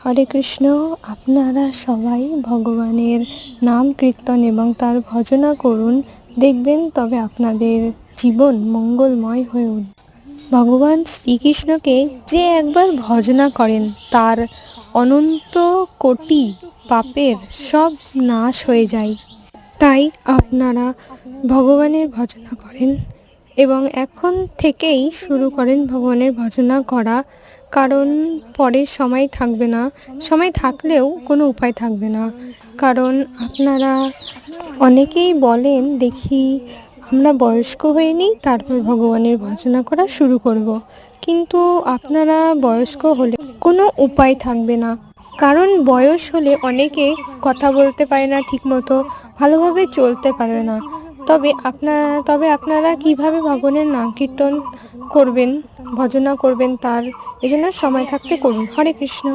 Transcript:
হরে কৃষ্ণ। আপনারা সবাই ভগবানের নাম কীর্তন এবং তার ভজনা করুন, দেখবেন তবে আপনাদের জীবন মঙ্গলময় হয়ে উঠবে। ভগবান শ্রীকৃষ্ণকে যে একবার ভজনা করেন তার অনন্ত কোটি পাপের সব নাশ হয়ে যায়। তাই আপনারা ভগবানের ভজনা করেন এবং এখন থেকেই শুরু করেন ভগবানের ভজনা করা, কারণ পরে সময় থাকবে না, সময় থাকলেও কোনো উপায় থাকবে না। কারণ আপনারা অনেকেই বলেন দেখি আমরা বয়স্ক হয়ে নিই তারপর ভগবানের ভজনা করা শুরু করব, কিন্তু আপনারা বয়স্ক হলে কোনো উপায় থাকবে না। কারণ বয়স হলে অনেকে কথা বলতে পারে না ঠিকমতো, ভালোভাবে চলতে পারে না। তবে আপনারা কিভাবে ভগবানের নাম কীর্তন করবেন, ভজনা করবেন, তার এজন্য সময় থাকতে করুন। হরে কৃষ্ণ।